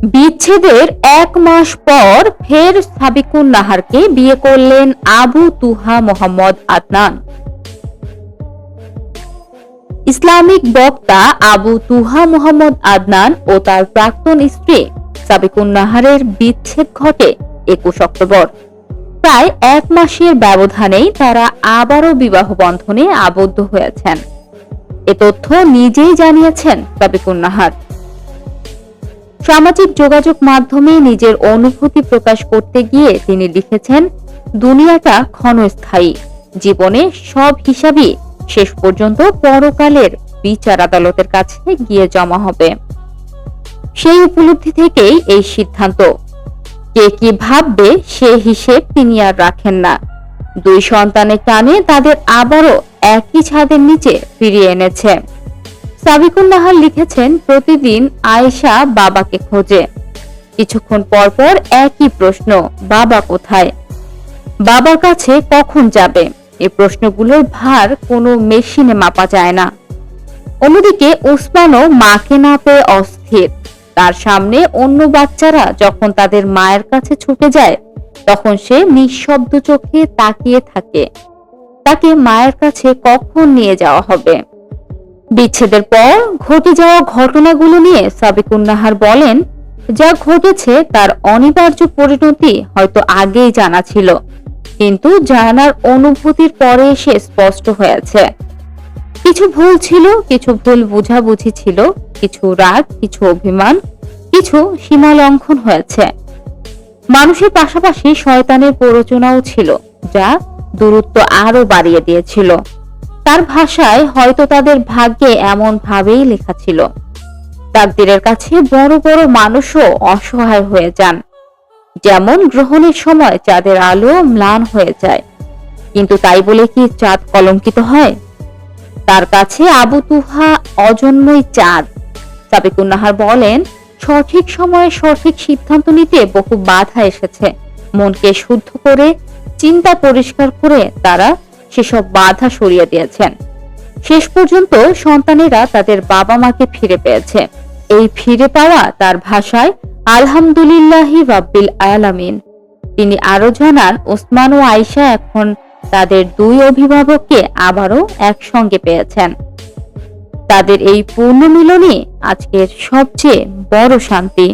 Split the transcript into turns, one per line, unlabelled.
বিচ্ছেদের ১ মাস পর ফের সাবিকুন নাহারকে বিয়ে করলেন আবু তুহা মোহাম্মদ আদনান। ইসলামিক বক্তা আবু তুহা মোহাম্মদ আদনান ও তার প্রাক্তন স্ত্রী সাবিকুন নাহারের বিচ্ছেদ ঘটে ২১ অক্টোবর। প্রায় ১ মাসের ব্যবধানেই তারা আবারও বিবাহ বন্ধনে আবদ্ধ হয়েছেন। এ তথ্য নিজেই জানিয়েছেন সাবিকুন নাহার। সামাজিক যোগাযোগ মাধ্যমে নিজের অনুভূতি প্রকাশ করতে গিয়ে তিনি লিখেছেন, দুনিয়াটা ক্ষণস্থায়ী, জীবনে সব হিসাবই শেষ পর্যন্ত পরকালের বিচার আদালতের কাছে গিয়ে জমা হবে। সেই উপলব্ধি থেকেই এই সিদ্ধান্ত। কে কি ভাববে সে হিসেব তিনি আর রাখেন না। ২ সন্তানের টানে তাদের আবারও একই ছাদের নিচে ফিরিয়ে এনেছে। সাবিকুন নাহার লিখেছেন, প্রতিদিন আয়েশা বাবাকে খোঁজে। কিছুক্ষণ পর পর একই প্রশ্ন, বাবা কোথায়, বাবার কাছে কখন যাবে? এই প্রশ্নগুলোর ভার কোনো মেশিনে মাপা যায় না। অন্যদিকে উসমানও মাকে না পেয়ে অস্থির। তার সামনে অন্য বাচ্চারা যখন তাদের মায়ের কাছে ছুটে যায়, তখন সে নিঃশব্দ চোখে তাকিয়ে থাকে। তাকে মায়ের কাছে কখন নিয়ে যাওয়া হবে? বিচ্ছেদের পর ঘটে যাওয়া ঘটনাগুলো নিয়ে সাবিকুন নাহার বলেন, যা ঘটেছে তার অনিবার্য পরিণতি হয়তো আগেই জানা ছিল, কিন্তু জানার অনুভূতির পরে এসে স্পষ্ট হয়েছে। কিছু ভুল ছিল, কিছু ভুল বুঝাবুঝি ছিল, কিছু রাগ, কিছু অভিমান, কিছু সীমা লঙ্ঘন হয়েছে। মানুষের পাশাপাশি শয়তানের প্ররোচনাও ছিল, যা দূরত্ব আরো বাড়িয়ে দিয়েছিল। তার ভাষায় হয়তো তাদের ভাগ্যে এমন ভাবেই লেখা ছিল। তাকদীরের কাছে বড় বড় মানুষও অসহায় হয়ে যান। যেমন গ্রহণের সময় চাঁদের আলো ম্লান হয়ে যায়, কিন্তু তাই বলে কি চাঁদ কলঙ্কিত হয়? তার কাছে আবু তুহা অজন্মই চাঁদ। সাবিকুন নাহার বলেন, সঠিক সময়ে সঠিক সিদ্ধান্ত নিতে বহু বাধা এসেছে। মনকে শুদ্ধ করে, চিন্তা পরিষ্কার করে তারা সেসব বাধা সরিয়ে দিয়েছেন। শেষ পর্যন্ত সন্তানেরা তাদের বাবা মাকে ফিরে পেয়েছে। এই ফিরে পাওয়া তার ভাষায় আলহামদুলিল্লাহি রাব্বিল আলামিন। তিনি আরো জানান, ওসমান ও আয়েশা এখন তাদের ২ অভিভাবককে আবারও একসঙ্গে পেয়েছেন। তাদের এই পূর্ণ মিলনই আজকের সবচেয়ে বড় শান্তি।